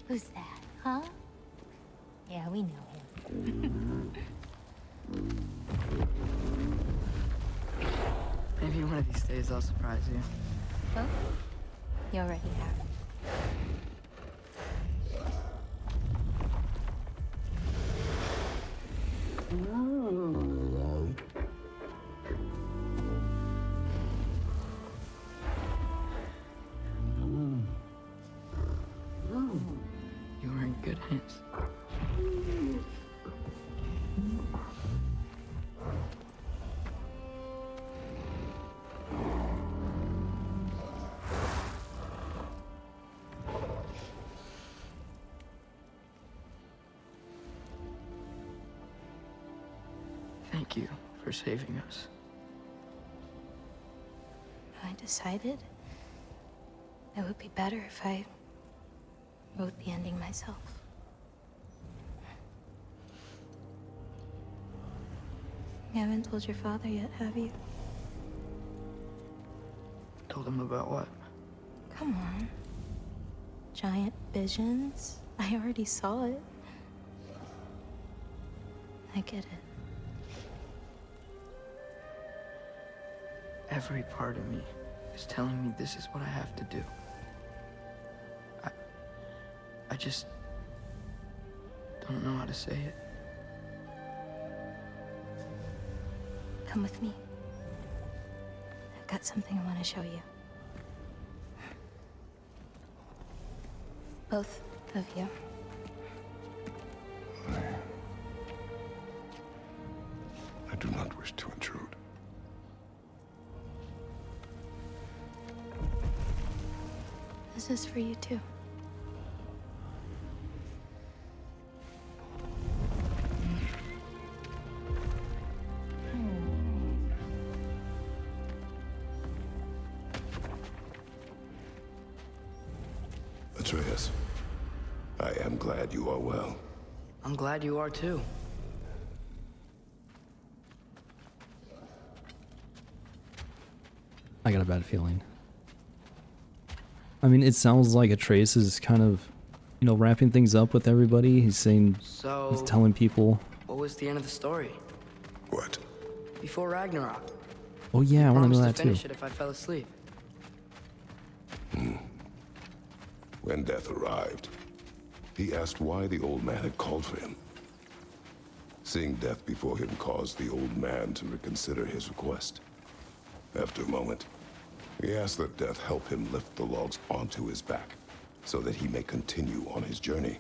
Who's that, huh? Yeah, we know him. Maybe one of these days I'll surprise you. Oh, you already have. You were in good hands. Thank you for saving us. I decided it would be better if I wrote the ending myself. You haven't told your father yet, have you? Told him about what? Come on. Giant visions? I already saw it. I get it. Every part of me is telling me this is what I have to do. I just don't know how to say it. Come with me. I've got something I want to show you. Both of you. I do not wish to intrude. This is for you too. Atreus, I am glad you are well. I'm glad you are too. I got a bad feeling. I mean, it sounds like Atreus is kind of, you know, wrapping things up with everybody. He's saying, So, he's telling people. what was the end of the story? What? Before Ragnarok. Oh yeah, I want to know that Promised to too. finish it if I fell asleep. When death arrived, he asked why the old man had called for him. Seeing death before him caused the old man to reconsider his request. After a moment, he asked that death help him lift the logs onto his back, so that he may continue on his journey.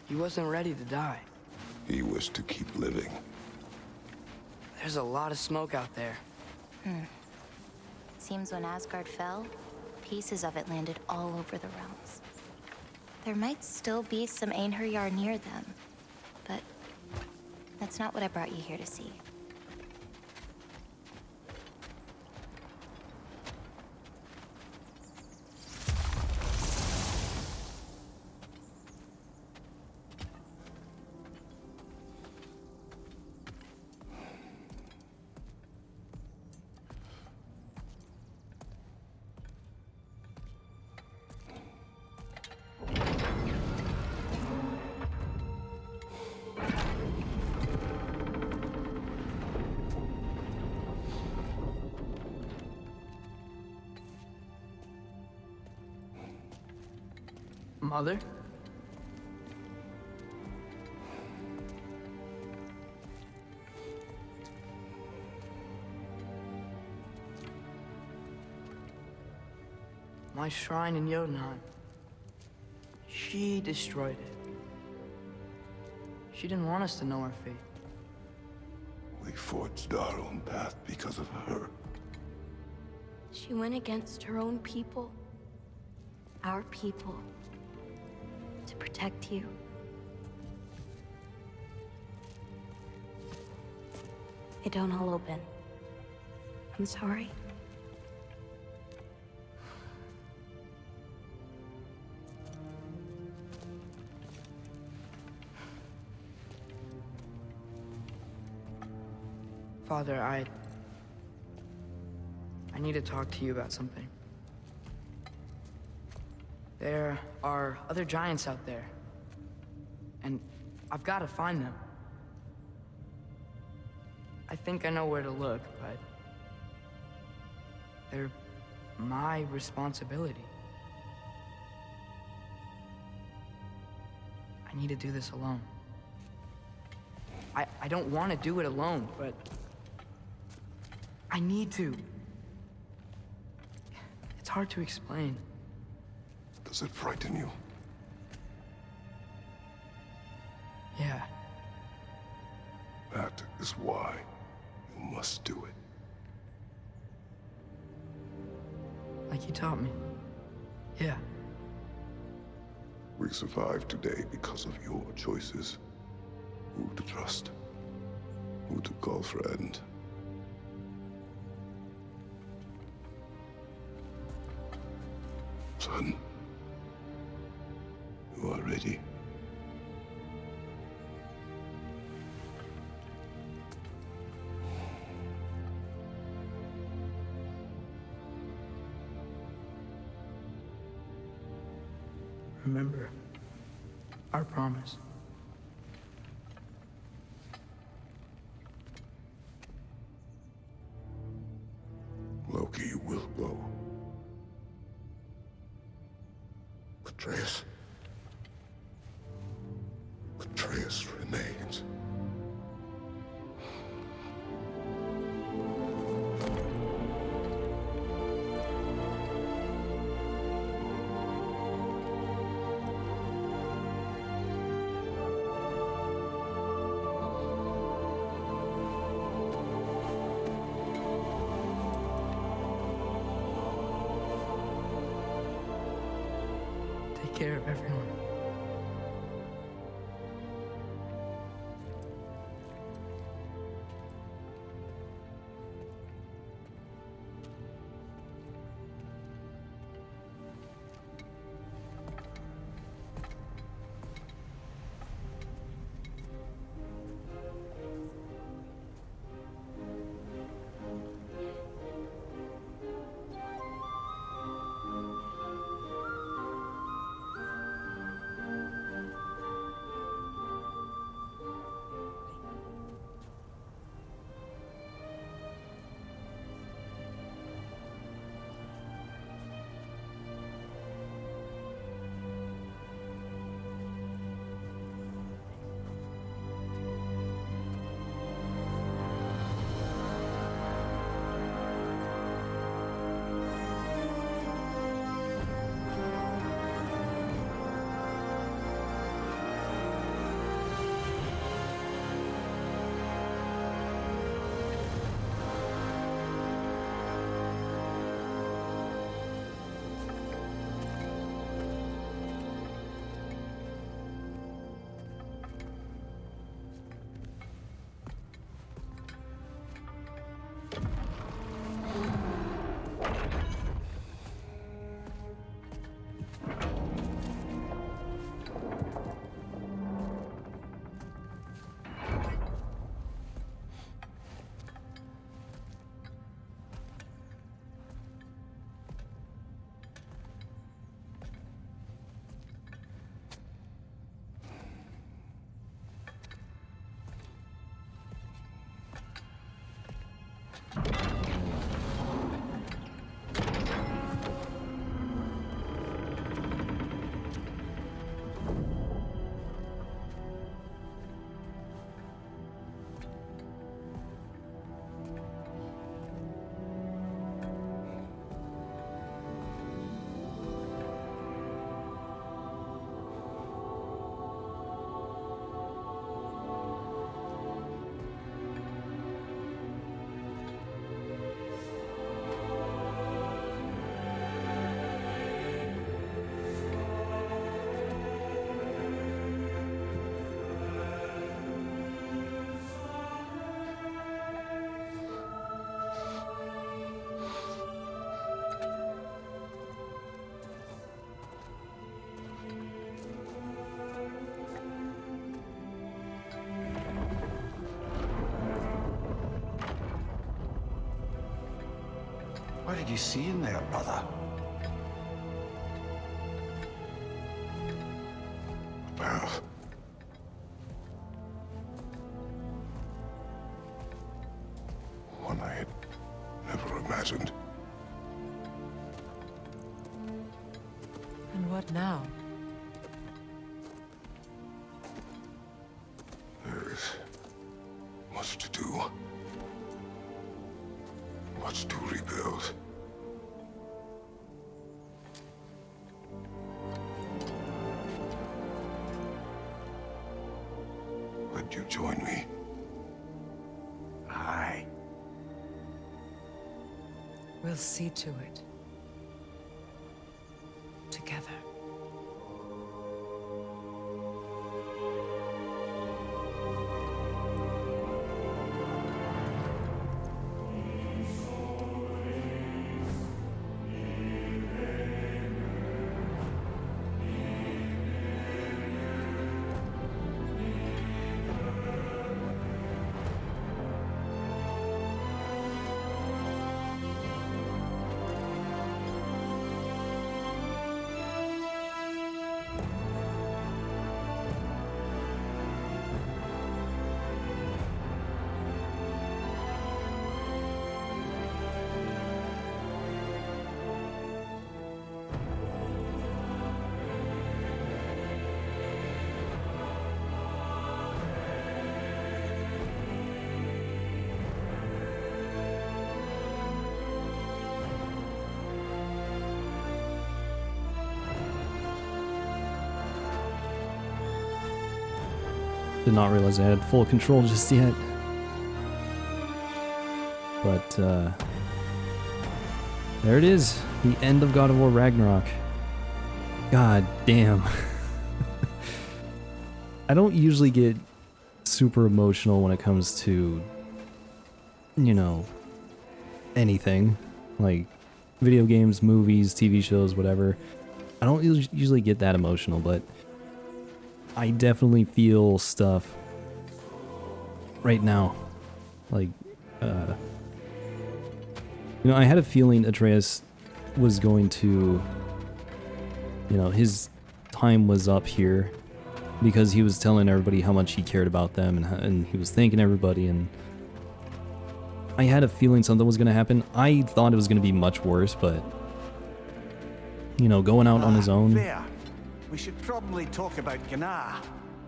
He wasn't ready to die. He wished to keep living. There's a lot of smoke out there. Seems when Asgard fell, pieces of it landed all over the realms. There might still be some Einherjar near them, but that's not what I brought you here to see. Mother? My shrine in Jotunheim. She destroyed it. She didn't want us to know our fate. We forged our own path because of her. She went against her own people. Our people. To protect you. It don't all open. I'm sorry. Father, I need to talk to you about something. There are other giants out there. And I've got to find them. I think I know where to look, but they're my responsibility. I need to do this alone. I don't want to do it alone, but I need to. It's hard to explain. Does it frighten you? Yeah. That is why you must do it. Like you taught me. Yeah. We survived today because of your choices. Who to trust, who to call friend. Son, you are ready. Remember our promise. Loki will go. Atreus. Atreus remains. Take care of everyone. What did you see in there, brother? What now? There is much to do. Much to rebuild. Would you join me? Aye. We'll see to it. Together. Did not realize I had full control just yet. But, there it is. The end of God of War Ragnarok. God damn. I don't usually get super emotional when it comes to, you know, anything. Like, video games, movies, TV shows, whatever. I don't usually get that emotional, but I definitely feel stuff right now. Like, you know, I had a feeling Atreus was going to, you know, his time was up here because he was telling everybody how much he cared about them and he was thanking everybody, and I had a feeling something was going to happen. I thought it was going to be much worse, but, you know, going out on his own. Fair. We should probably talk about Gná.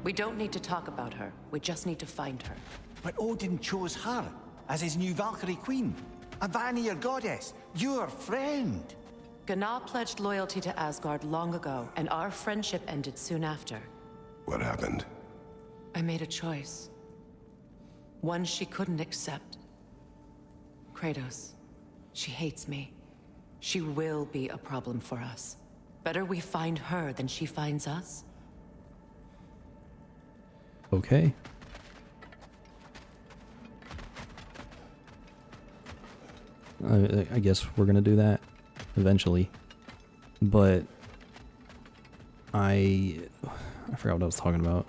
We don't need to talk about her. We just need to find her. But Odin chose her as his new Valkyrie queen. A Vanir goddess. Your friend. Gná pledged loyalty to Asgard long ago, and our friendship ended soon after. What happened? I made a choice. One she couldn't accept. Kratos. She hates me. She will be a problem for us. Better we find her than she finds us. Okay. I guess we're gonna do that eventually. But I forgot what I was talking about.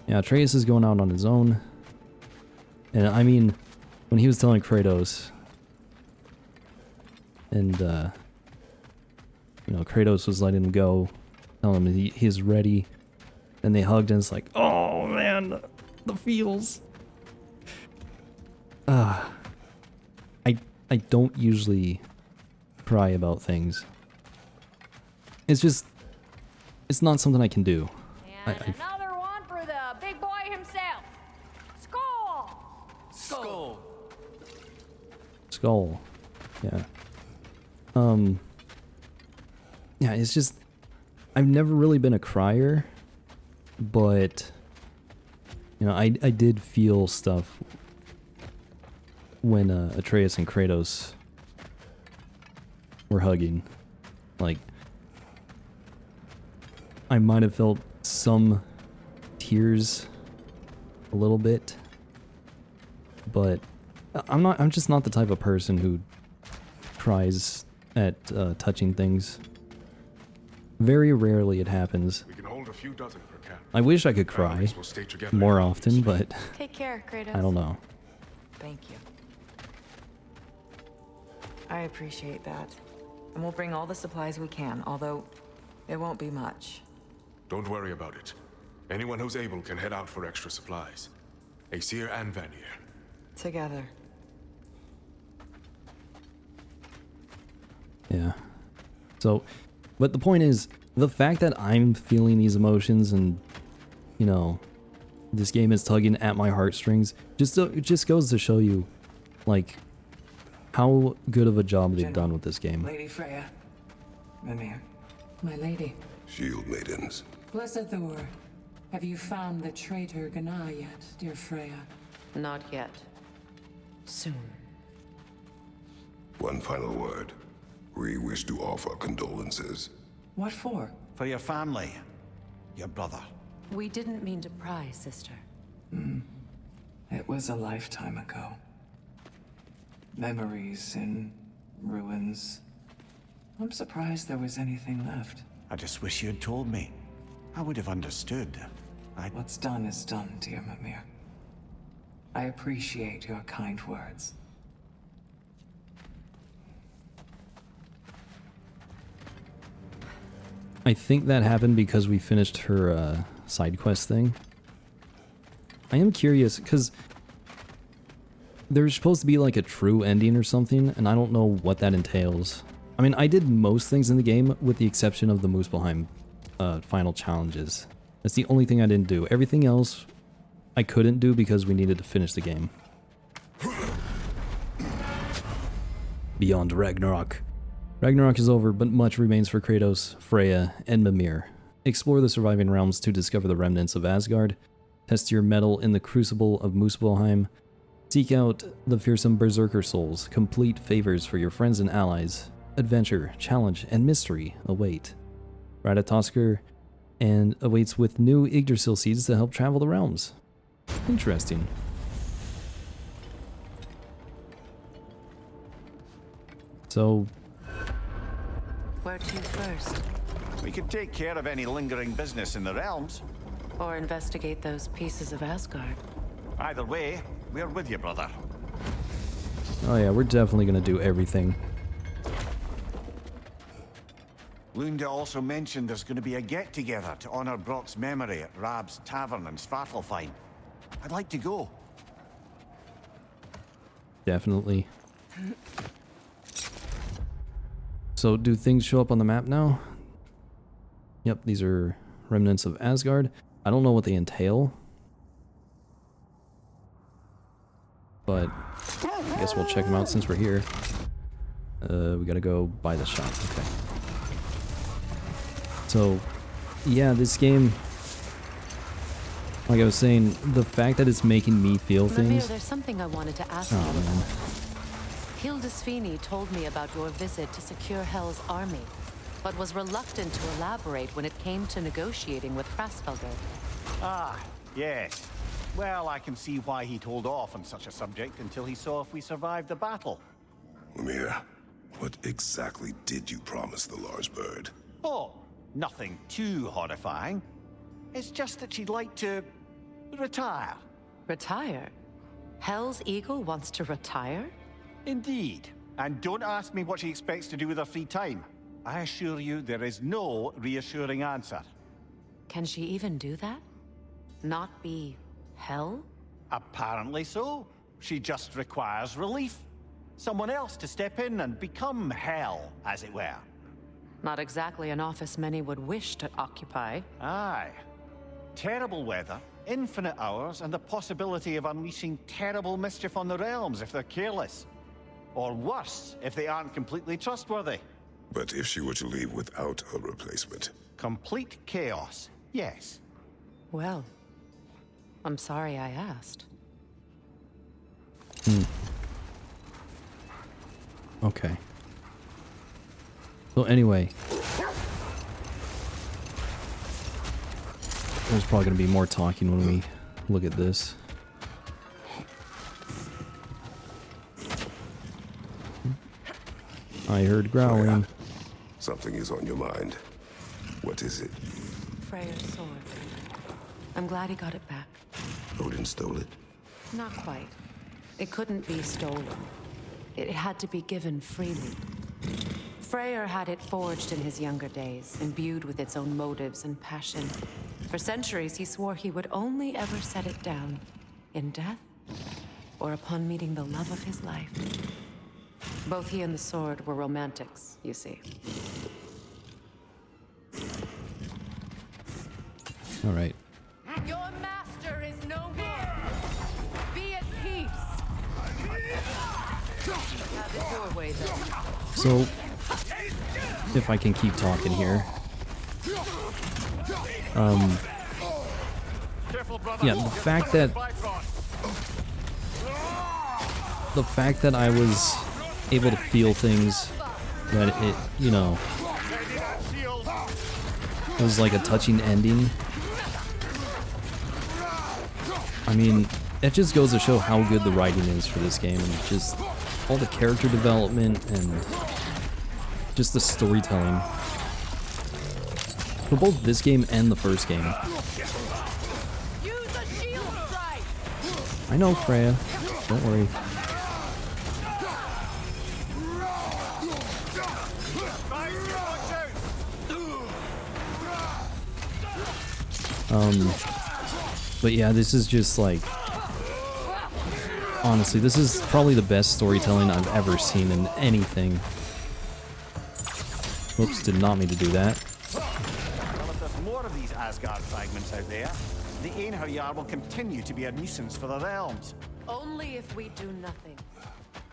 Yeah, Atreus is going out on his own. And I mean, when he was telling Kratos, and you know, Kratos was letting him go, telling him he's ready, and they hugged, and it's like, oh man, the feels. I don't usually cry about things. It's just, it's not something I can do. And another one for the big boy himself. Skull! Skull. Skull. Yeah. Yeah, it's just, I've never really been a crier, but, you know, I did feel stuff when Atreus and Kratos were hugging. Like, I might have felt some tears a little bit, but I'm just not the type of person who cries at touching things. Very rarely it happens. We can hold a few dozen per camp. I wish I could cry Families will stay together more in often, community. but Take care, Kratos. I don't know. Thank you. I appreciate that. And we'll bring all the supplies we can, although it won't be much. Don't worry about it. Anyone who's able can head out for extra supplies. Aesir and Vanir. Together. Yeah. So, but the point is, the fact that I'm feeling these emotions and, you know, this game is tugging at my heartstrings, it just goes to show you, like, how good of a job they've done with this game. Lady Freya. Mimir. My lady. Shield maidens. Blessed Thor. Have you found the traitor Gná yet, dear Freya? Not yet. Soon. One final word. We wish to offer condolences. What for? For your family. Your brother. We didn't mean to pry, sister. It was a lifetime ago. Memories in ruins. I'm surprised there was anything left. I just wish you had told me. I would have understood. What's done is done, dear Mimir. I appreciate your kind words. I think that happened because we finished her side quest thing. I am curious, because there's supposed to be like a true ending or something, and I don't know what that entails. I mean, I did most things in the game with the exception of the Muspelheim final challenges. That's the only thing I didn't do. Everything else I couldn't do because we needed to finish the game. Beyond Ragnarok. Ragnarok is over, but much remains for Kratos, Freya, and Mimir. Explore the surviving realms to discover the remnants of Asgard, test your mettle in the crucible of Muspelheim, seek out the fearsome berserker souls, complete favors for your friends and allies. Adventure, challenge, and mystery await. Ratatoskr and awaits with new Yggdrasil seeds to help travel the realms. Interesting. So, Where to first? We could take care of any lingering business in the realms. Or investigate those pieces of Asgard? Either way, we're with you, brother. oh yeah, we're definitely gonna do everything. Lunda also mentioned there's going to be a get-together to honor Brock's memory at Rab's Tavern in Svartalfheim. I'd like to go. Definitely. So, do things show up on the map now? Yep, these are remnants of Asgard. I don't know what they entail, but I guess we'll check them out since we're here. We gotta go buy the shop. Okay. So, yeah, this game, like I was saying, the fact that it's making me feel Mimir, things. there's something I wanted to ask you Oh man. about. Hildisvini told me about your visit to secure Hell's army, but was reluctant to elaborate when it came to negotiating with Krasfelder. Ah, yes. Well, I can see why he'd hold off on such a subject until he saw if we survived the battle. Mimir, what exactly did you promise the large bird? Oh, nothing too horrifying. It's just that she'd like to retire. Retire? Hell's Eagle wants to retire? Indeed. And don't ask me what she expects to do with her free time. I assure you there is no reassuring answer. Can she even do that? Not be Hell? Apparently so. She just requires relief. Someone else to step in and become Hell, as it were. Not exactly an office many would wish to occupy. Aye. Terrible weather, infinite hours, and the possibility of unleashing terrible mischief on the realms if they're careless. Or worse, if they aren't completely trustworthy. But if she were to leave without a replacement? Complete chaos, yes. Well, I'm sorry I asked. Okay. So anyway, there's probably going to be more talking when we look at this. I heard growling. Something is on your mind. What is it? Freyr's sword. I'm glad he got it back. Odin stole it? Not quite. It couldn't be stolen. It had to be given freely. Freyr had it forged in his younger days, imbued with its own motives and passion. For centuries, he swore he would only ever set it down in death or upon meeting the love of his life. Both he and the sword were romantics, you see. All right. Your master is no more. Be at peace. Have it your way, then. So, if I can keep talking here. Yeah, the fact that I was able to feel things, that it, you know, it was like a touching ending. I mean, it just goes to show how good the writing is for this game, and just all the character development and just the storytelling for both this game and the first game. I know, Freya. Don't worry. But yeah, this is just like, honestly, this is probably the best storytelling I've ever seen in anything. Oops, did not mean to do that. Well, if there's more of these Asgard fragments out there, the Einherjar will continue to be a nuisance for the realms. Only if we do nothing.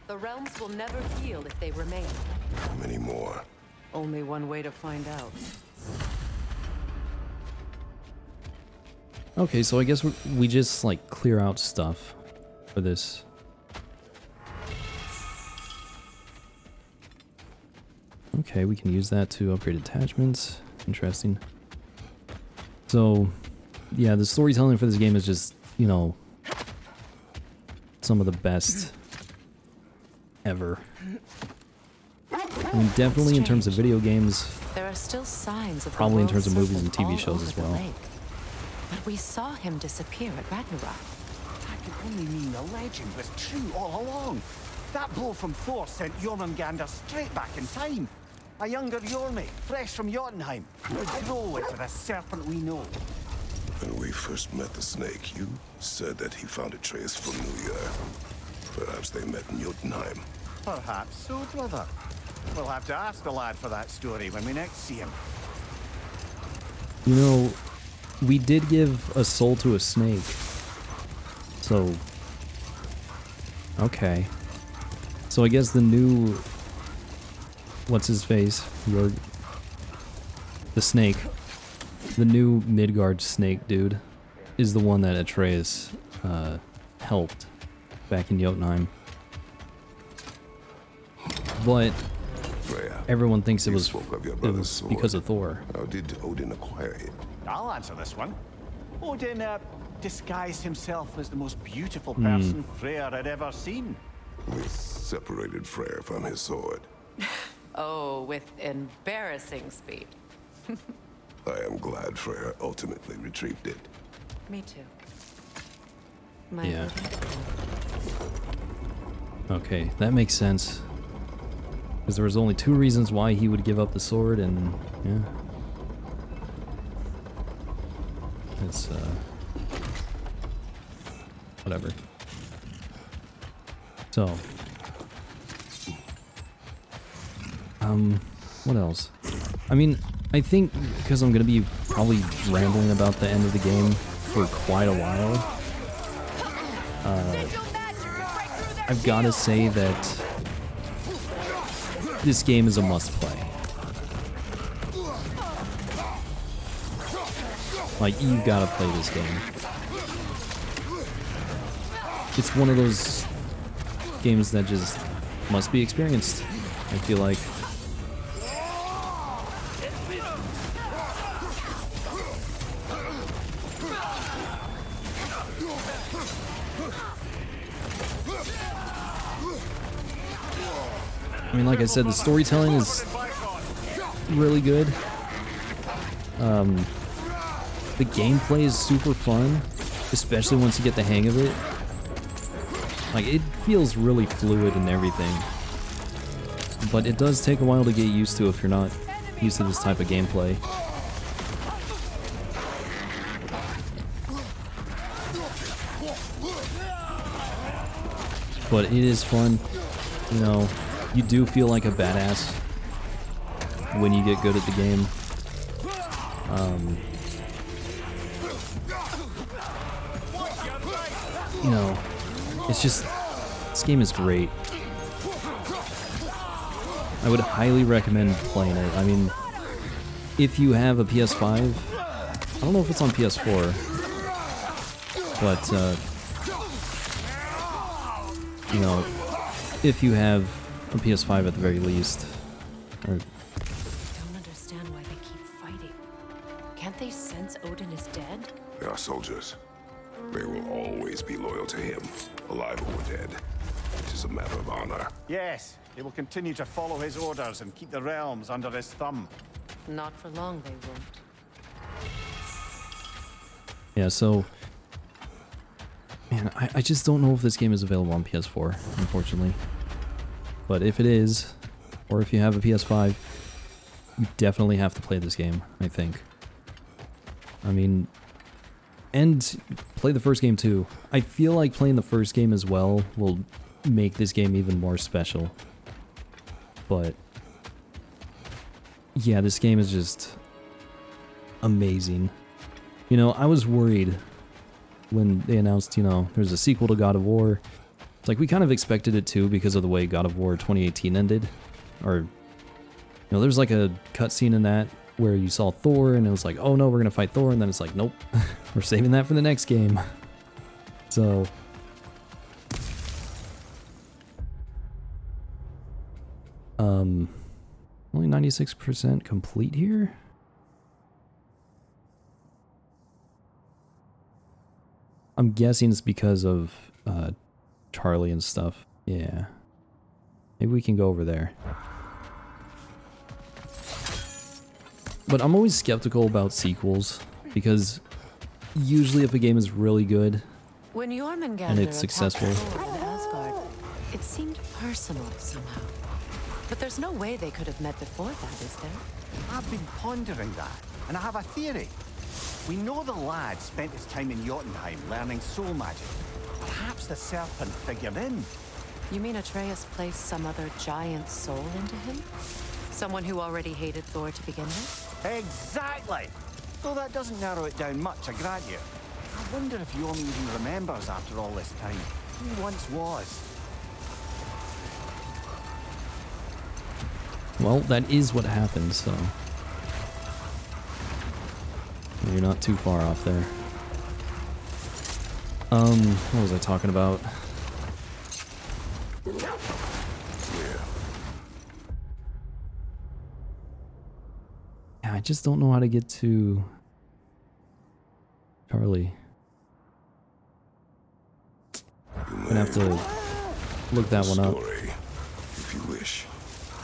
The realms will never heal if they remain. How many more? Only one way to find out. Okay, so I guess we just like clear out stuff for this. Okay, we can use that to upgrade attachments. Interesting. So, yeah, the storytelling for this game is just, you know, some of the best ever. I mean, definitely in terms of video games, There are still signs of probably in the terms of world's movies and serpent TV all shows over as the well. lake. But we saw him disappear at Ragnarok. That could only mean the legend was true all along. That blow from Thor sent Jormungandr straight back in time. A younger Jormi, fresh from Jotunheim, would grow into the serpent we know. When we first met the snake, you said that he found Atreus familiar. Perhaps they met in Jotunheim. Perhaps so, brother. We'll have to ask the lad for that story when we next see him. You know, we did give a soul to a snake. So, okay. So I guess the new, what's his face? The snake. The new Midgard snake dude is the one that Atreus helped back in Jotunheim. But Freya, everyone thinks it you was spoke of your brother's sword. because of Thor. How did Odin acquire it? I'll answer this one. Odin disguised himself as the most beautiful person Freyr had ever seen. We separated Freyr from his sword. Oh, with embarrassing speed. I am glad Freyr ultimately retrieved it. Me too. My Yeah. Okay, that makes sense. Because there was only 2 reasons why he would give up the sword, and yeah. It's, whatever. So. What else? I mean, I think because I'm gonna be probably rambling about the end of the game for quite a while, I've gotta say that this game is a must-play. Like, you've gotta play this game. It's one of those games that just must be experienced, I feel like. I mean, like I said, the storytelling is really good. The gameplay is super fun, especially once you get the hang of it. Like, it feels really fluid and everything. But it does take a while to get used to if you're not used to this type of gameplay. But it is fun, you know. You do feel like a badass when you get good at the game. You know, it's just, this game is great. I would highly recommend playing it. I mean, if you have a PS5, I don't know if it's on PS4, but, you know, if you have a PS5 at the very least, or... I don't understand why they keep fighting. Can't they sense Odin is dead? They are soldiers. They will always be loyal to him, alive or dead. It is a matter of honor. Yes, they will continue to follow his orders and keep the realms under his thumb. Not for long, they won't. Yeah, so... Man, I just don't know if this game is available on PS4, unfortunately. But if it is, or if you have a PS5, you definitely have to play this game, I think. I mean... And play the first game too. I feel like playing the first game as well will make this game even more special. But... yeah, this game is just... amazing. You know, I was worried when they announced, you know, there's a sequel to God of War. It's like, we kind of expected it too because of the way God of War 2018 ended. Or, you know, there's like a cutscene in that where you saw Thor and it was like, oh no, we're gonna fight Thor, and then it's like, nope, we're saving that for the next game. So... only 96% complete here? I'm guessing it's because of Charlie and stuff. Yeah. Maybe we can go over there. But I'm always skeptical about sequels, because usually if a game is really good When Jormungandr and it's successful... attacked Asgard, it seemed personal somehow. But there's no way they could have met before that, is there? I've been pondering that, and I have a theory. We know the lad spent his time in Jotunheim learning soul magic. Perhaps the serpent figured in. You mean Atreus placed some other giant soul into him? Someone who already hated Thor to begin with? Exactly! Though that doesn't narrow it down much, I grant you. I wonder if Jorm even remembers after all this time who he once was. Well, that is what happened, so... you're not too far off there. What was I talking about? Yeah, I just don't know how to get to... Charlie. I'm gonna have to look that one up. If you wish.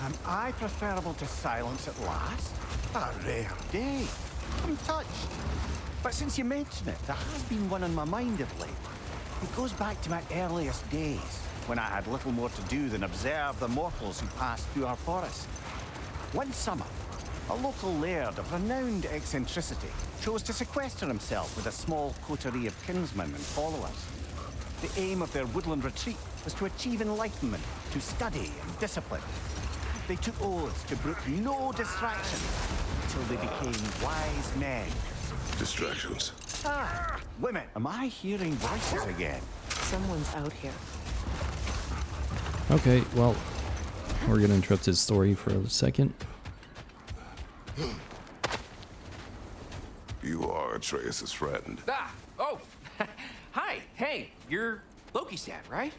Am I preferable to silence at last? A rare day. I'm touched. But since you mention it, there has been one on my mind of late. It goes back to my earliest days, when I had little more to do than observe the mortals who passed through our forest. One summer, a local laird of renowned eccentricity chose to sequester himself with a small coterie of kinsmen and followers. The aim of their woodland retreat was to achieve enlightenment, to study and discipline. They took oaths to brook no distraction until they became wise men. Distractions. Ah, women. Am I hearing voices again? Someone's out here. Okay, well, we're gonna interrupt his story for a second. You are Atreus' friend. Ah! Oh! Hi! Hey! You're Loki's dad, right?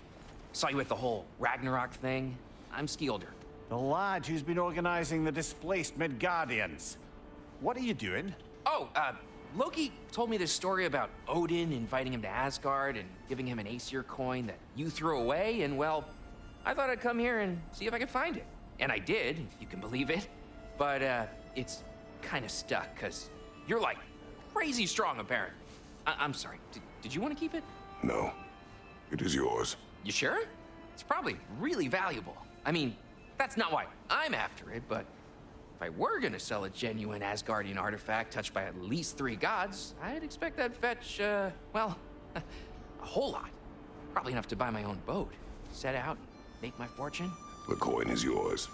Saw you at the whole Ragnarok thing. I'm Skilder. The lad who's been organizing the displaced Midgardians. What are you doing? Oh, Loki told me this story about Odin inviting him to Asgard and giving him an Aesir coin that you threw away, and well, I thought I'd come here and see if I could find it. And I did, if you can believe it. But, it's kind of stuck, because you're, like, crazy strong, apparently. I'm sorry, did you want to keep it? No. It is yours. You sure? It's probably really valuable. I mean, that's not why I'm after it, but if I were gonna sell a genuine Asgardian artifact touched by at least 3 gods, I'd expect that'd fetch, well, a whole lot. Probably enough to buy my own boat, set out, make my fortune. The coin is yours.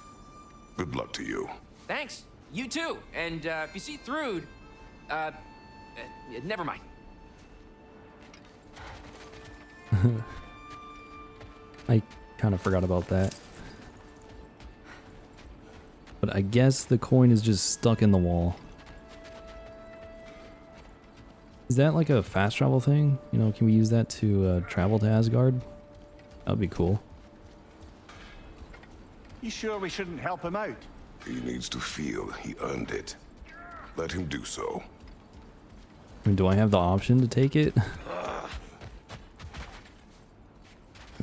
Good luck to you. Thanks. You too. And if you see Thrud, Never mind. I kind of forgot about that. But I guess the coin is just stuck in the wall. Is that like a fast travel thing? You know, can we use that to travel to Asgard? That would be cool. You sure we shouldn't help him out? He needs to feel he earned it. Let him do so. I mean, do I have the option to take it?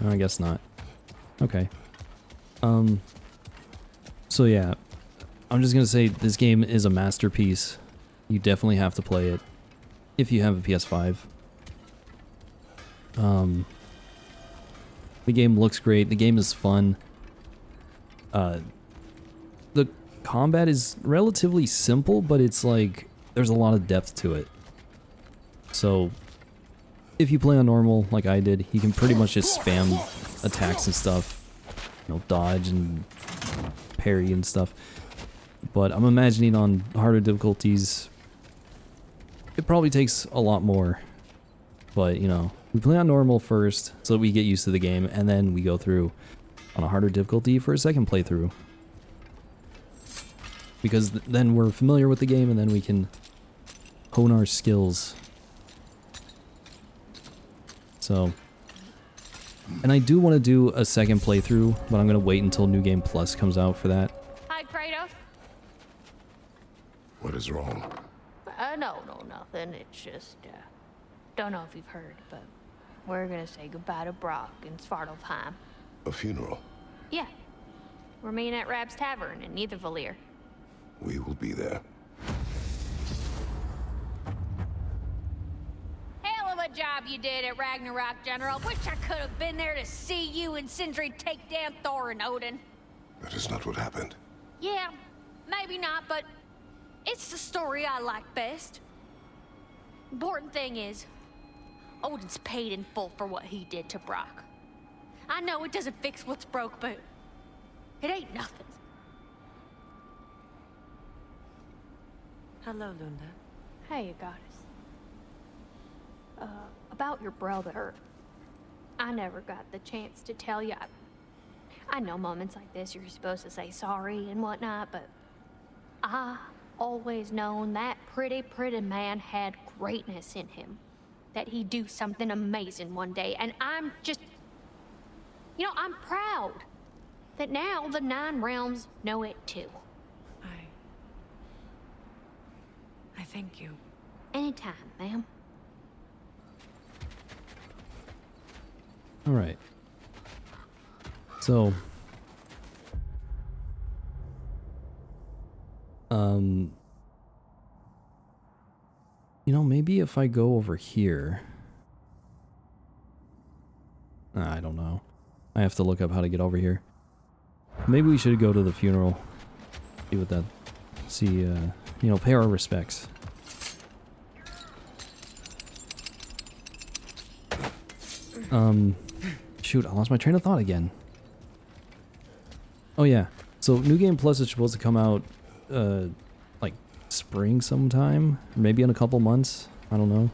No, I guess not. Okay. So yeah, I'm just gonna say this game is a masterpiece. You definitely have to play it if you have a PS5. The game looks great. The game is fun. The combat is relatively simple, but it's like there's a lot of depth to it. So if you play on normal like I did, you can pretty much just spam attacks and stuff. You know, dodge and parry and stuff. But I'm imagining on harder difficulties, it probably takes a lot more. But, you know, we play on normal first so that we get used to the game, and then we go through on a harder difficulty for a second playthrough. Because then we're familiar with the game, and then we can hone our skills. So, and I do want to do a second playthrough, but I'm going to wait until New Game Plus comes out for that. Hi, Kratos. What is wrong? No, nothing. It's just, don't know if you've heard, but we're gonna say goodbye to Brock in Svartalfheim. A funeral? Yeah. We're meeting at Rab's Tavern in Nethervalir. We will be there. Hell of a job you did at Ragnarok, General. Wish I could have been there to see you and Sindri take down Thor and Odin. That is not what happened. Yeah, maybe not, but it's the story I like best. Important thing is, Odin's paid in full for what he did to Brock. I know it doesn't fix what's broke, but it ain't nothing. Hello, Lunda. Hey, Goddess. About your brother, I never got the chance to tell you. I know moments like this you're supposed to say sorry and whatnot, but I always known that pretty man had greatness in him. That he'd do something amazing one day, and I'm just, you know, I'm proud that now the 9 realms know it too. I thank you. Anytime, ma'am. Alright. So, you know, maybe if I go over here. I don't know. I have to look up how to get over here. Maybe we should go to the funeral. See what that. See, you know, pay our respects. Shoot, I lost my train of thought again. Oh yeah, so New Game Plus is supposed to come out, like spring sometime, maybe in a couple months, I don't know.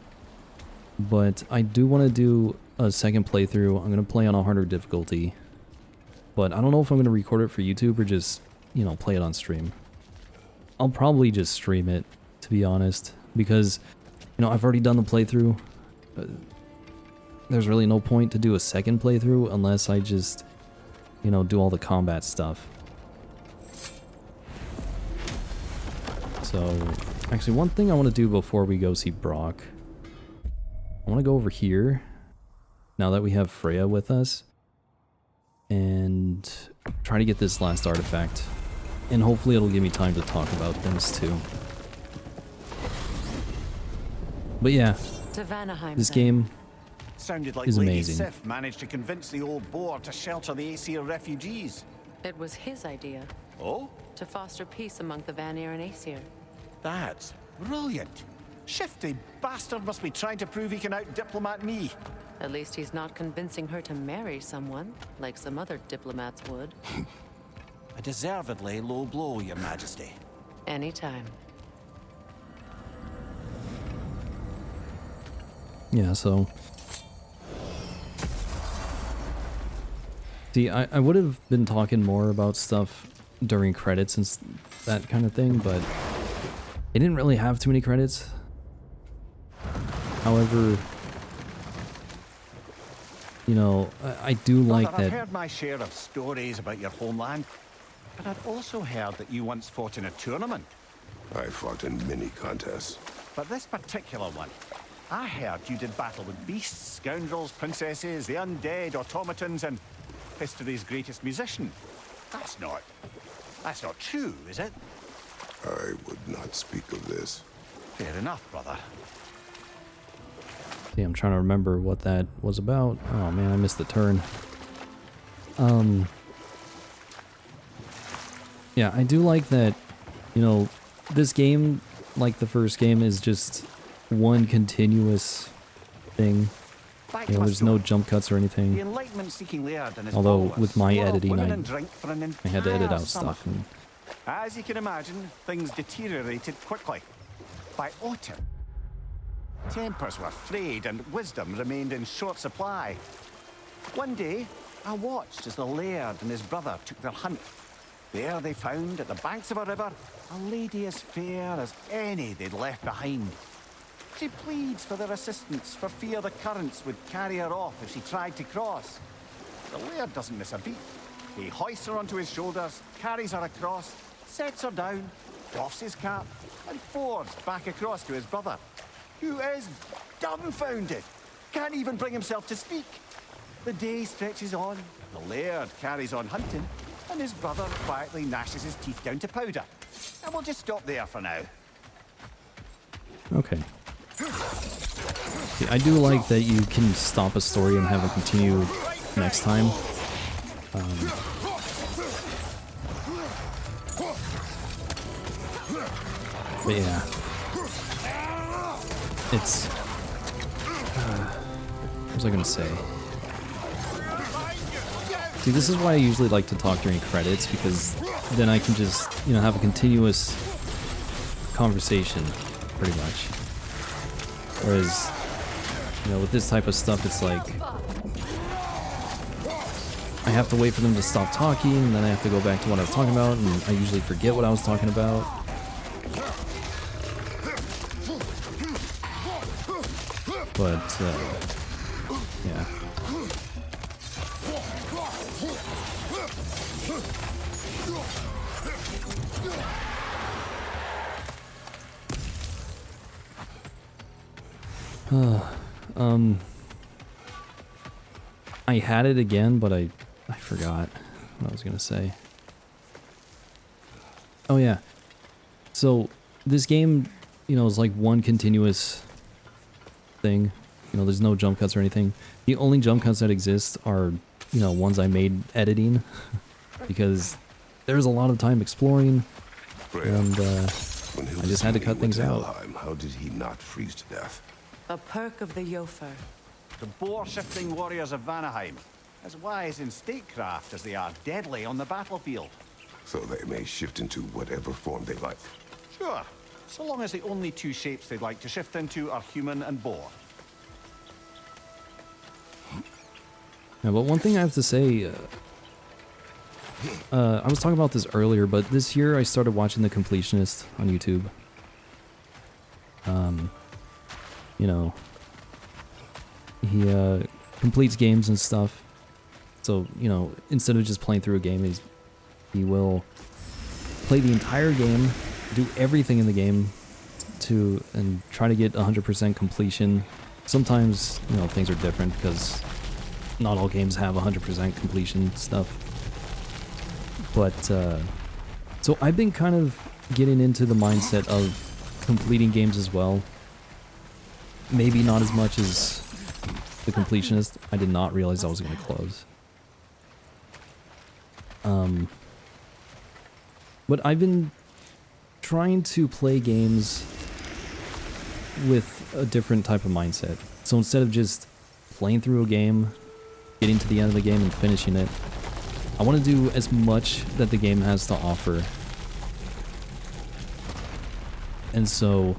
But I do want to do a second playthrough. I'm going to play on a harder difficulty. But I don't know if I'm going to record it for YouTube or just, you know, play it on stream. I'll probably just stream it, to be honest, because, you know, I've already done the playthrough. There's really no point to do a second playthrough unless I just, you know, do all the combat stuff. So, actually, one thing I want to do before we go see Brock, I want to go over here, now that we have Freya with us, and try to get this last artifact. And hopefully it'll give me time to talk about things too. But yeah, this game sounded like is Lady amazing. Sif managed to convince the old boar to shelter the Aesir refugees. It was his idea. Oh? To foster peace among the Vanir and Aesir. That's brilliant. Shifty bastard must be trying to prove he can out-diplomat me. At least he's not convincing her to marry someone, like some other diplomats would. A deservedly low blow, Your Majesty. Anytime. Yeah, so... See, I would have been talking more about stuff during credits and that kind of thing, but it didn't really have too many credits. However, you know, I do like that... I've heard my share of stories about your homeland, but I'd also heard that you once fought in a tournament. I fought in many contests. But this particular one, I heard you did battle with beasts, scoundrels, princesses, the undead, automatons, and history's greatest musician. That's not true, is it? I would not speak of this. Fair enough, brother. See, I'm trying to remember what that was about. Oh man, I missed the turn. Yeah, I do like that, you know, this game, like the first game, is just one continuous thing. You know, there's no jump cuts or anything. The Enlightenment-seeking Laird and his Although followers with my were off editing, women and drink for an I had to edit entire out summer. stuff. And As you can imagine, things deteriorated quickly. By autumn, tempers were frayed and wisdom remained in short supply. One day, I watched as the Laird and his brother took their hunt. There they found, at the banks of a river, a lady as fair as any they'd left behind. She pleads for their assistance for fear the currents would carry her off if she tried to cross. The Laird doesn't miss a beat. He hoists her onto his shoulders, carries her across, sets her down, doffs his cap, and fords back across to his brother, who is dumbfounded, can't even bring himself to speak. The day stretches on, the Laird carries on hunting, and his brother quietly gnashes his teeth down to powder. And we'll just stop there for now. okay. See, I do like that you can stop a story and have it continue next time. But yeah, it's... what was I gonna say? See, this is why I usually like to talk during credits, because then I can just, you know, have a continuous conversation, pretty much. Whereas, you know, with this type of stuff, it's like I have to wait for them to stop talking, and then I have to go back to what I was talking about, and I usually forget what I was talking about. But, yeah. I had it again, but I forgot what I was gonna say. Oh yeah. So this game, you know, is like one continuous thing. You know, there's no jump cuts or anything. The only jump cuts that exist are, you know, ones I made editing because there's a lot of time exploring, and I just had to cut things out. How did he not freeze to death? A perk of the Yofer. The boar-shifting warriors of Vanaheim, as wise in statecraft as they are deadly on the battlefield. So they may shift into whatever form they like. Sure, so long as the only two shapes they'd like to shift into are human and boar. Yeah, but one thing I have to say, I was talking about this earlier, but this year I started watching The Completionist on YouTube. You know, he completes games and stuff. So, you know, instead of just playing through a game, he will play the entire game, do everything in the game and try to get 100% completion. Sometimes, you know, things are different because not all games have 100% completion stuff. But, so I've been kind of getting into the mindset of completing games as well. Maybe not as much as The Completionist. I did not realize I was going to close. But I've been trying to play games with a different type of mindset. So instead of just playing through a game, getting to the end of the game and finishing it, I want to do as much that the game has to offer. And so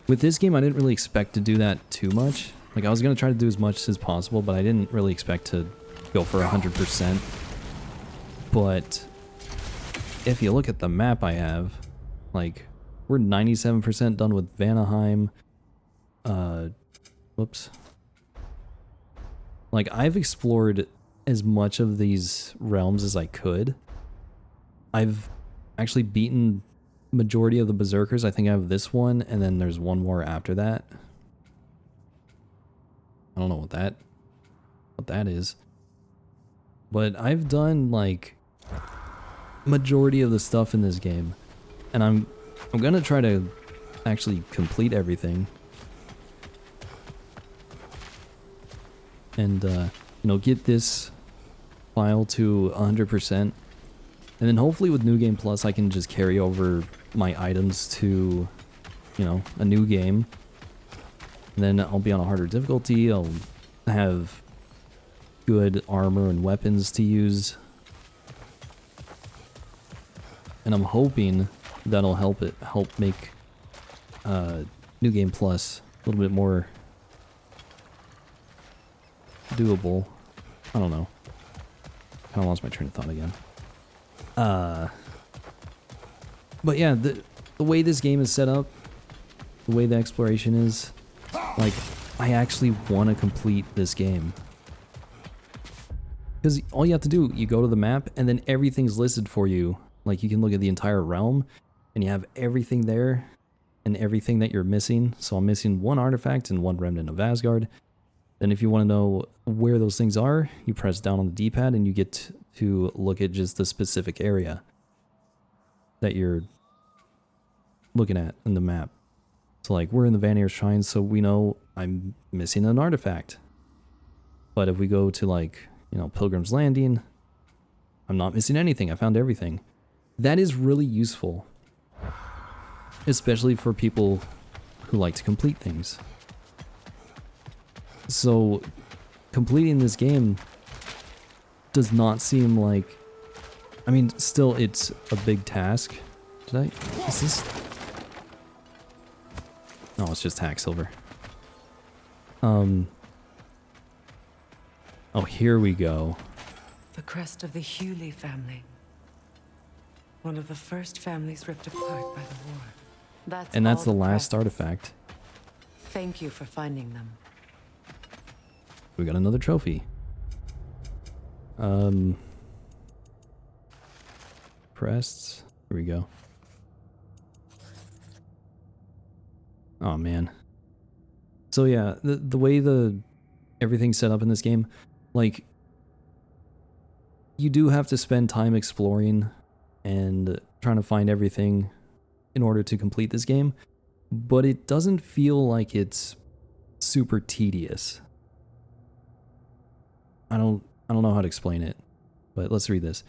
With this game, I didn't really expect to do that too much. Like, I was going to try to do as much as possible, but I didn't really expect to go for 100%. But if you look at the map I have, like, we're 97% done with Vanaheim. Whoops. Like, I've explored as much of these realms as I could. I've actually beaten majority of the Berserkers. I think I have this one, and then there's one more after that. I don't know what that is. But I've done, like, majority of the stuff in this game. And I'm gonna try to actually complete everything. And, you know, get this file to 100%. And then hopefully with New Game Plus, I can just carry over my items to, you know, a new game. And then I'll be on a harder difficulty. I'll have good armor and weapons to use. And I'm hoping that'll help make New Game Plus a little bit more doable. I don't know. Kind of lost my train of thought again. But yeah, the way this game is set up, the way the exploration is, like, I actually want to complete this game. Because all you have to do, you go to the map, and then everything's listed for you. Like, you can look at the entire realm, and you have everything there, and everything that you're missing. So I'm missing one artifact and one remnant of Asgard. Then if you want to know where those things are, you press down on the D-pad, and you get to look at just the specific area that you're looking at in the map. So, like, we're in the Vanir Shrine, so we know I'm missing an artifact. But if we go to, like, you know, Pilgrim's Landing, I'm not missing anything. I found everything. That is really useful. Especially for people who like to complete things. So, completing this game does not seem like... I mean, still, it's a big task. Is this... No, it's just hack silver. Oh, here we go. The crest of the Hewley family. One of the first families ripped apart by the war. That's the last artifact. Thank you for finding them. We got another trophy. Crests. Here we go. Oh man. So yeah, the way everything's set up in this game, like, you do have to spend time exploring and trying to find everything in order to complete this game, but it doesn't feel like it's super tedious. I don't know how to explain it, but let's read this.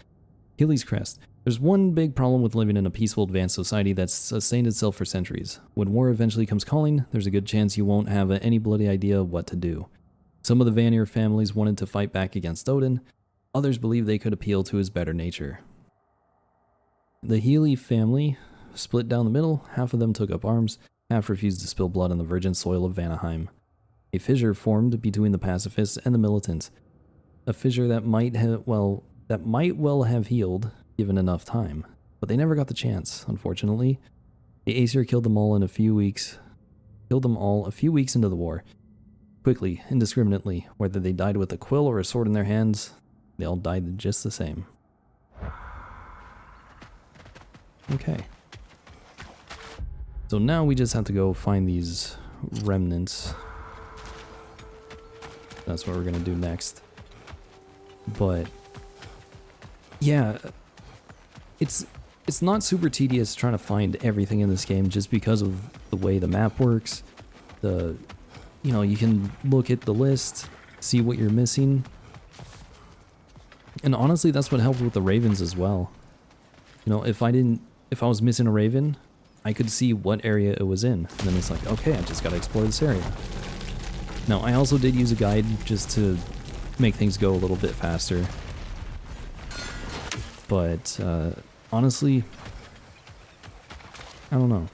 Healy's Crest. There's one big problem with living in a peaceful, advanced society that's sustained itself for centuries. When war eventually comes calling, there's a good chance you won't have any bloody idea what to do. Some of the Vanir families wanted to fight back against Odin. Others believed they could appeal to his better nature. The Healy family split down the middle. Half of them took up arms. Half refused to spill blood on the virgin soil of Vanaheim. A fissure formed between the pacifists and the militants. A fissure that might well have healed, given enough time. But they never got the chance, unfortunately. The Aesir killed them all a few weeks into the war. Quickly, indiscriminately, whether they died with a quill or a sword in their hands, they all died just the same. Okay. So now we just have to go find these remnants. That's what we're gonna do next. But yeah, it's not super tedious trying to find everything in this game just because of the way the map works. You know, you can look at the list, see what you're missing. And honestly, that's what helped with the ravens as well. You know, if I was missing a raven, I could see what area it was in. And then it's like, okay, I just gotta explore this area. Now, I also did use a guide just to make things go a little bit faster. But, honestly, I don't know.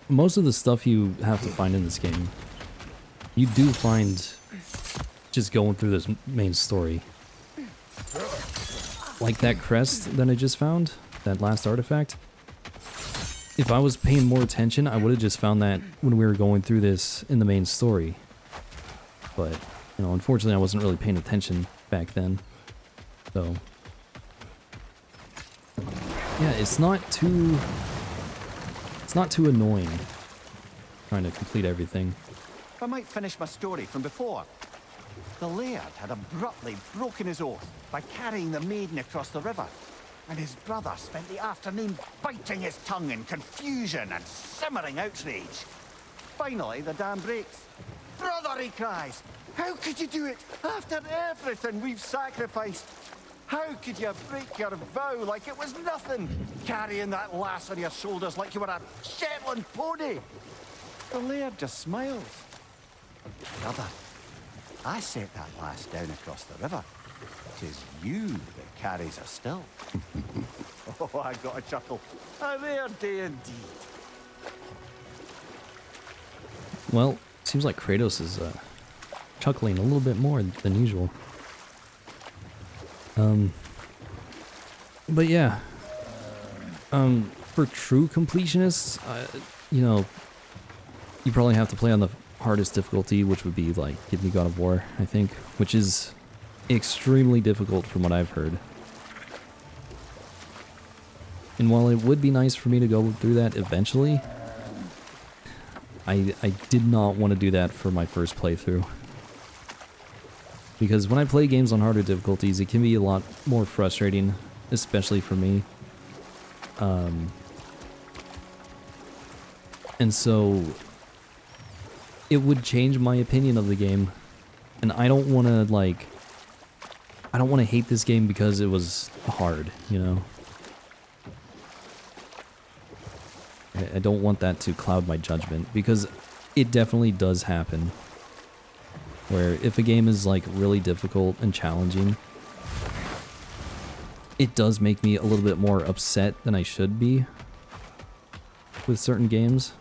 most of the stuff you have to find in this game, you do find just going through this main story. Like that crest that I just found, that last artifact. If I was paying more attention, I would have just found that when we were going through this in the main story. But, you know, unfortunately I wasn't really paying attention back then. So, yeah, it's not too annoying trying to complete everything. I might finish my story from before. The laird had abruptly broken his oath by carrying the maiden across the river, and his brother spent the afternoon biting his tongue in confusion and simmering outrage. Finally, the dam breaks. "Brother," he cries, "how could you do it after everything we've sacrificed? How could you break your vow like it was nothing, carrying that lass on your shoulders like you were a Shetland pony?" The laird just smiles. "Brother, I set that lass down across the river. 'Tis you that carries her still." Oh, I got a chuckle. A rare day indeed. Well, seems like Kratos is chuckling a little bit more than usual. But yeah, for true completionists, you know, you probably have to play on the hardest difficulty, which would be like Give Me God of War, I think, which is extremely difficult from what I've heard. And while it would be nice for me to go through that eventually, I did not want to do that for my first playthrough. Because when I play games on harder difficulties, it can be a lot more frustrating, especially for me. And so it would change my opinion of the game. And I don't want to, like, I don't want to hate this game because it was hard, you know? I don't want that to cloud my judgment, because it definitely does happen. Where if a game is like really difficult and challenging, it does make me a little bit more upset than I should be with certain games.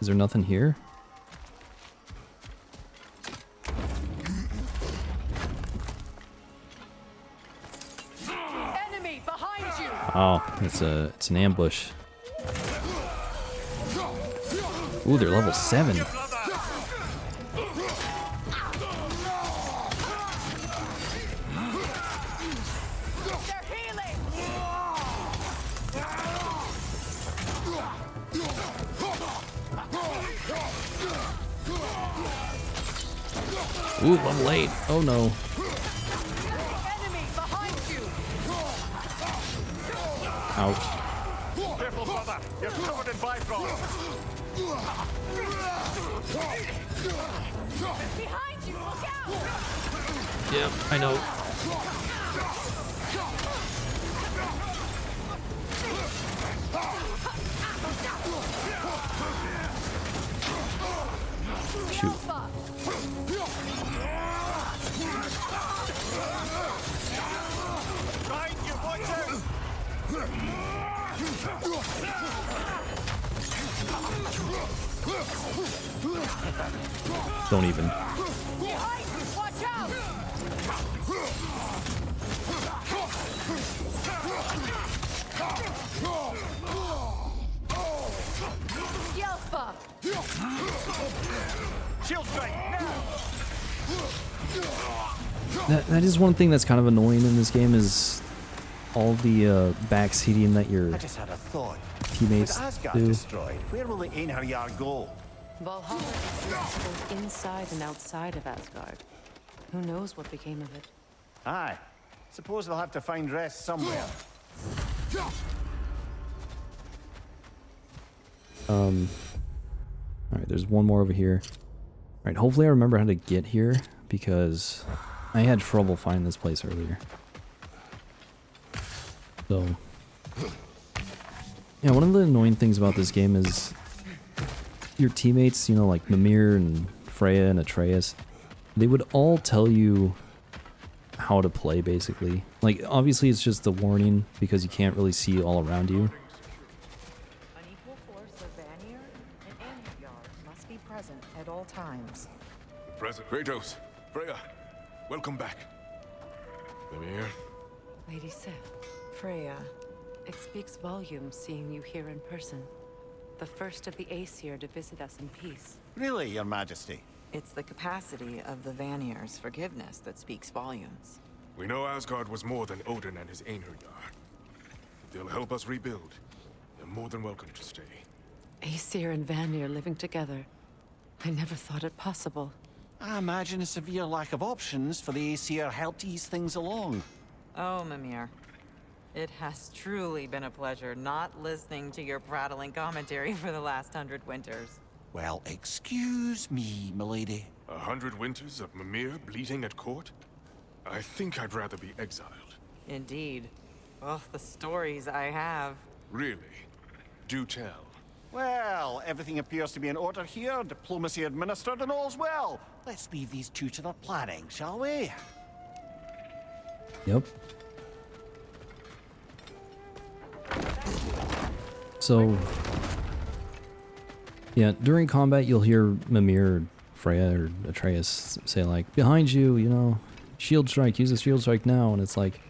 Is there nothing here? Enemy behind you! Oh, it's an ambush. Ooh, they're level 7. Ooh, level 8. Oh no. Enemy behind you! Ouch. Careful, brother. You're covered in bifrost. Behind you! Look out! Yep, I know. Shoot. Behind you, watch out! Don't even. Behind you! Watch out! Yelpa! Shield strike, now! That is one thing that's kind of annoying in this game, is all the backseating that your I just had a thought. teammates With Asgard do. destroyed, where will the Einherjar go? Valhalla exists both inside and outside of Asgard. Who knows what became of it? Aye. Suppose they'll have to find rest somewhere. Alright, there's one more over here. Alright, hopefully I remember how to get here, because I had trouble finding this place earlier. So, yeah, one of the annoying things about this game is your teammates, you know, like Mimir and Freya and Atreus, they would all tell you how to play, basically. Like, obviously it's just a warning because you can't really see all around you. An equal force of Vanir and Anhuyar must be present at all times. Present. Kratos, Freya, welcome back. Mimir. Lady Sif, Freya, it speaks volumes seeing you here in person. The first of the Aesir to visit us in peace. Really, Your Majesty? It's the capacity of the Vanir's forgiveness that speaks volumes. We know Asgard was more than Odin and his Einherjar. If they'll help us rebuild, they're more than welcome to stay. Aesir and Vanir living together. I never thought it possible. I imagine a severe lack of options for the Aesir helped ease things along. Oh, Mimir. It has truly been a pleasure not listening to your prattling commentary for the last 100 winters. Well, excuse me, milady. 100 winters of Mimir bleating at court? I think I'd rather be exiled. Indeed. Oh, the stories I have. Really? Do tell. Well, everything appears to be in order here, diplomacy administered, and all's well. Let's leave these two to their planning, shall we? Yep. So, yeah, during combat you'll hear Mimir, Freya, or Atreus say like, behind you, you know, shield strike, use a shield strike now, and it's like,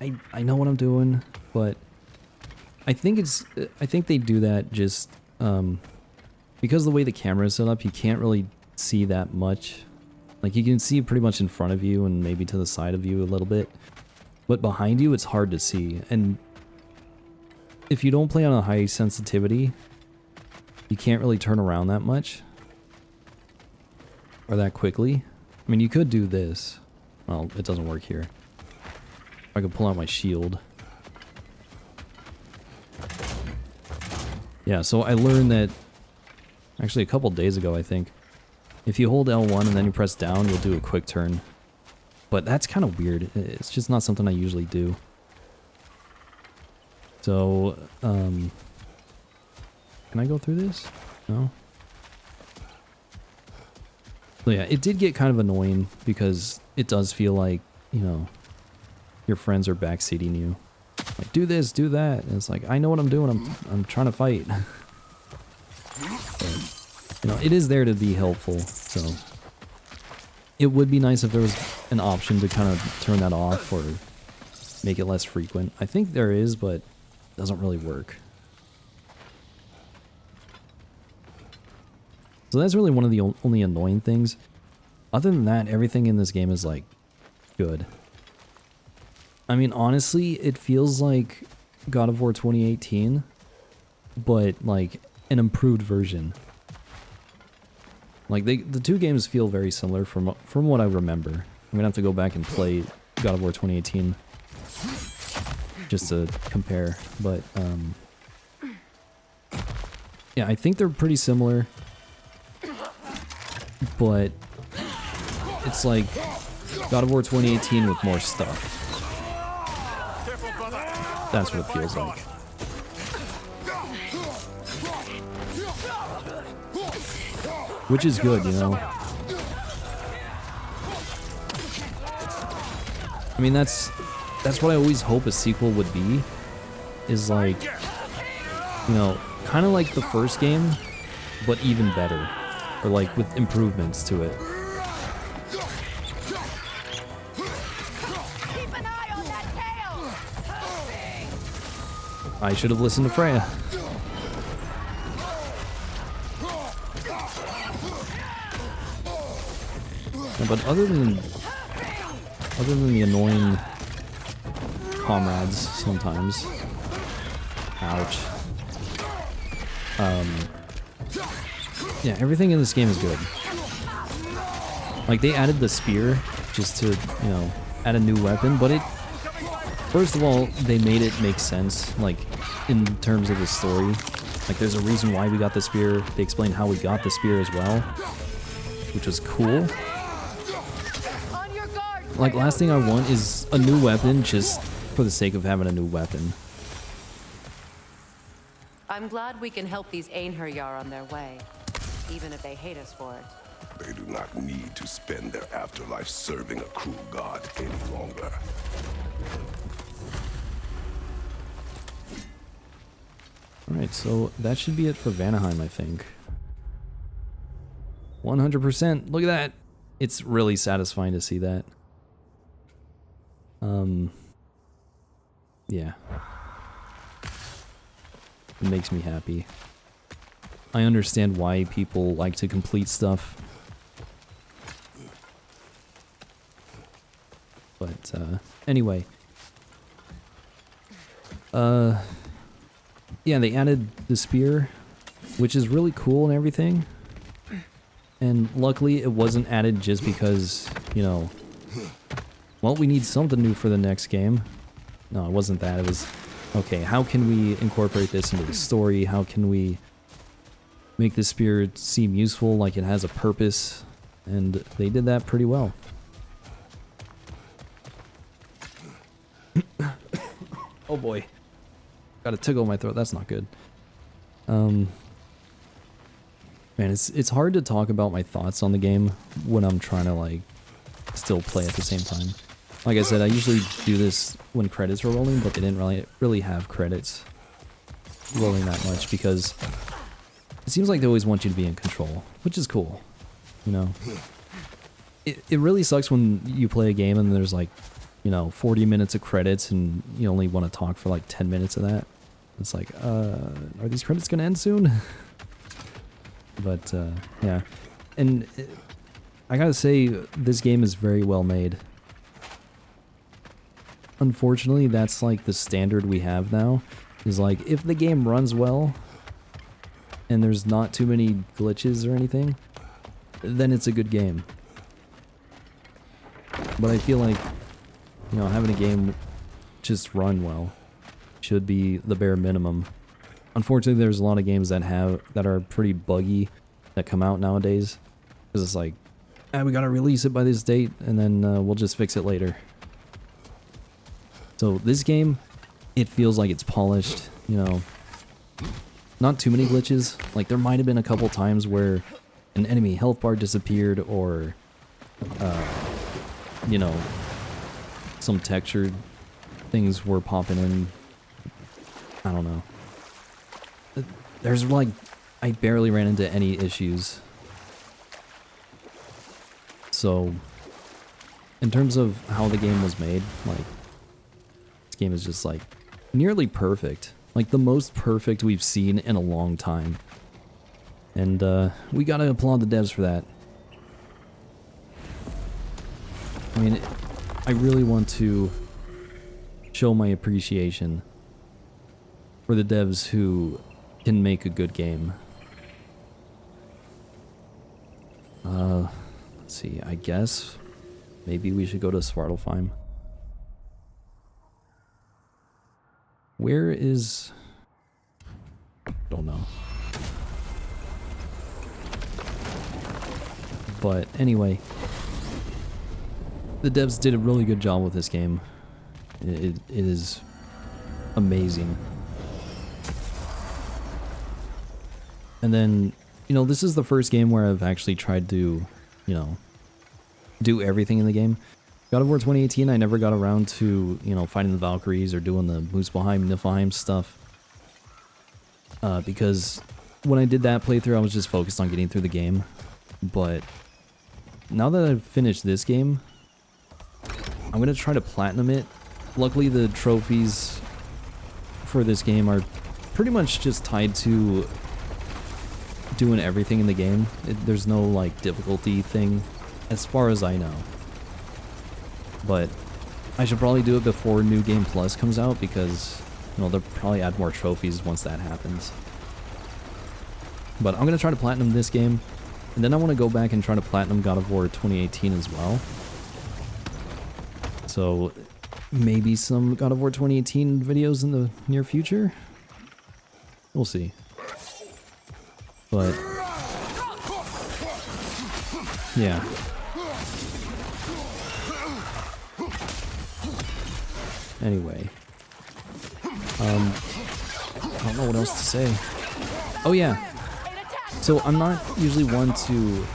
I know what I'm doing, but I think they do that just because of the way the camera is set up, you can't really see that much. Like, you can see pretty much in front of you and maybe to the side of you a little bit, but behind you it's hard to see. And if you don't play on a high sensitivity, you can't really turn around that much or that quickly. I mean, you could do this. Well, it doesn't work here. I could pull out my shield. Yeah, so I learned that actually a couple days ago, I think. If you hold L1 and then you press down, you'll do a quick turn. But that's kind of weird. It's just not something I usually do. So, can I go through this? No? So yeah, it did get kind of annoying because it does feel like, you know, your friends are backseating you. Like, do this, do that. And it's like, I know what I'm doing. I'm trying to fight. But, you know, it is there to be helpful. So it would be nice if there was an option to kind of turn that off or make it less frequent. I think there is, but it doesn't really work. So that's really one of the only annoying things. Other than that, everything in this game is like good. I mean, honestly, it feels like God of War 2018, but like an improved version. Like, the two games feel very similar from what I remember. I'm gonna have to go back and play God of War 2018 just to compare, but yeah, I think they're pretty similar, but it's like God of War 2018 with more stuff. That's what it feels like. Which is good, you know? I mean, that's what I always hope a sequel would be. Is like, you know, kind of like the first game, but even better. Or like with improvements to it. I should have listened to Freya. Yeah, but other than the annoying comrades sometimes, ouch. Yeah, everything in this game is good. Like, they added the spear just to, you know, add a new weapon, but it, first of all, they made it make sense, like, in terms of the story. Like, there's a reason why we got the spear. They explained how we got the spear as well, which was cool. Like, last thing I want is a new weapon just for the sake of having a new weapon. I'm glad we can help these Einherjar on their way, even if they hate us for it. They do not need to spend their afterlife serving a cruel god any longer. Alright, so that should be it for Vanaheim, I think. 100%. Look at that. It's really satisfying to see that. Yeah. It makes me happy. I understand why people like to complete stuff. But, anyway. Yeah, they added the spear, which is really cool and everything. And luckily it wasn't added just because, you know, well, we need something new for the next game. No, it wasn't that. It was, okay, how can we incorporate this into the story? How can we make the spear seem useful, like it has a purpose? And they did that pretty well. Oh boy. Got a tickle in my throat. That's not good. Man, it's hard to talk about my thoughts on the game when I'm trying to, like, still play at the same time. Like I said, I usually do this when credits are rolling, but they didn't really have credits rolling that much because it seems like they always want you to be in control, which is cool, you know? It really sucks when you play a game and there's, like, you know, 40 minutes of credits and you only want to talk for, like, 10 minutes of that. It's like, are these credits gonna end soon? But, yeah. And I gotta say, this game is very well made. Unfortunately, that's like the standard we have now. Is like, if the game runs well, and there's not too many glitches or anything, then it's a good game. But I feel like, you know, having a game just run well should be the bare minimum. Unfortunately, there's a lot of games that are pretty buggy that come out nowadays. Because it's like, we gotta release it by this date, and then we'll just fix it later. So this game, it feels like it's polished, you know. Not too many glitches. Like, there might have been a couple times where an enemy health bar disappeared, or, you know, some textured things were popping in. I don't know. There's like, I barely ran into any issues. So, in terms of how the game was made, like, this game is just like nearly perfect. Like the most perfect we've seen in a long time. And we gotta applaud the devs for that. I mean, I really want to show my appreciation for the devs who can make a good game. Let's see, I guess maybe we should go to Svartalfheim. Where is... don't know. But anyway, the devs did a really good job with this game. It is amazing. And then, you know, this is the first game where I've actually tried to, you know, do everything in the game. God of War 2018, I never got around to, you know, fighting the Valkyries or doing the Muspelheim, Niflheim stuff. Because when I did that playthrough, I was just focused on getting through the game. But now that I've finished this game, I'm going to try to platinum it. Luckily, the trophies for this game are pretty much just tied to doing everything in the game. There's no, like, difficulty thing, as far as I know. But I should probably do it before New Game Plus comes out, because, you know, they'll probably add more trophies once that happens. But I'm going to try to platinum this game, and then I want to go back and try to platinum God of War 2018 as well. So maybe some God of War 2018 videos in the near future? We'll see. But yeah. Anyway. I don't know what else to say. Oh yeah. So I'm not usually one to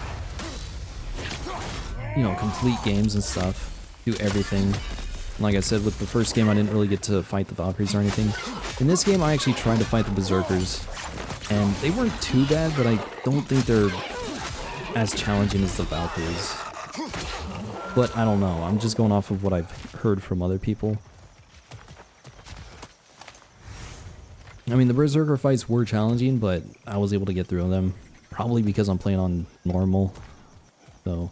you know, complete games and stuff, do everything. Like I said, with the first game, I didn't really get to fight the Valkyries or anything. In this game, I actually tried to fight the Berserkers, and they weren't too bad, but I don't think they're as challenging as the Valkyries. But I don't know, I'm just going off of what I've heard from other people. I mean, the Berserker fights were challenging, but I was able to get through them. Probably because I'm playing on normal. So,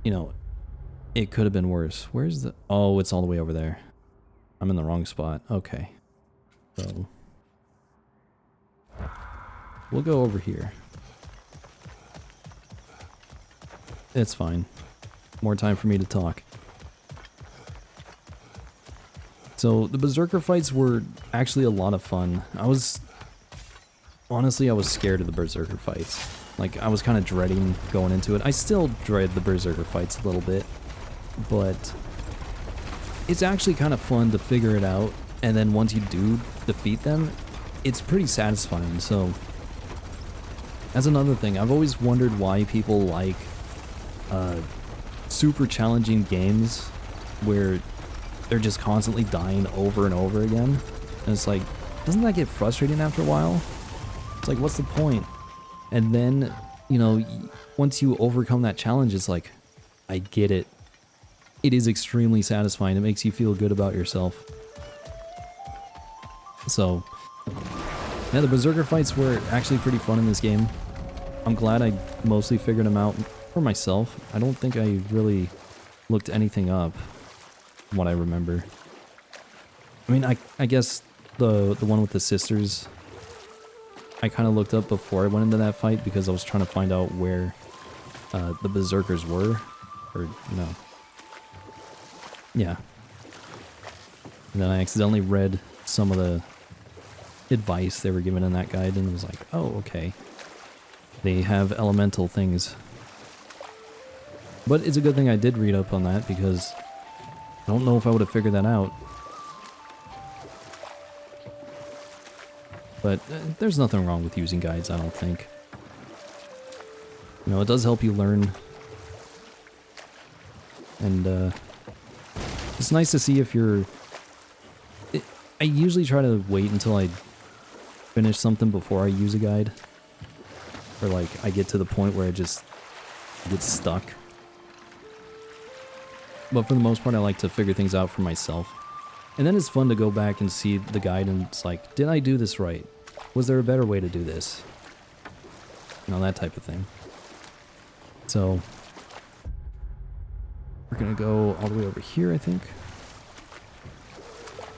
you know, it could have been worse. Where's the... Oh, it's all the way over there. I'm in the wrong spot. Okay. So, we'll go over here. It's fine. More time for me to talk. So, the Berserker fights were actually a lot of fun. Honestly, I was scared of the Berserker fights. Like, I was kind of dreading going into it. I still dread the Berserker fights a little bit, but it's actually kind of fun to figure it out, and then once you do defeat them, it's pretty satisfying. So, that's another thing. I've always wondered why people like super challenging games where they're just constantly dying over and over again. And it's like, doesn't that get frustrating after a while? It's like, what's the point? And then, you know, once you overcome that challenge, it's like, I get it. It is extremely satisfying. It makes you feel good about yourself. So, yeah, the Berserker fights were actually pretty fun in this game. I'm glad I mostly figured them out for myself. I don't think I really looked anything up, from what I remember. I mean, I guess the one with the sisters, I kind of looked up before I went into that fight because I was trying to find out where the Berserkers were, or, you know, yeah. And then I accidentally read some of the advice they were given in that guide, and it was like, oh, okay. They have elemental things. But it's a good thing I did read up on that, because I don't know if I would have figured that out. But there's nothing wrong with using guides, I don't think. You know, it does help you learn. And it's nice to see if you're... I usually try to wait until I finish something before I use a guide. Or like, I get to the point where I just get stuck. But for the most part, I like to figure things out for myself. And then it's fun to go back and see the guide and it's like, did I do this right? Was there a better way to do this? You know, that type of thing. So, we're gonna go all the way over here, I think.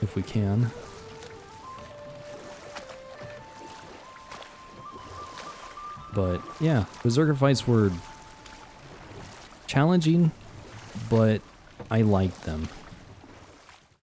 If we can. But, yeah, Berserker fights were challenging, but I liked them.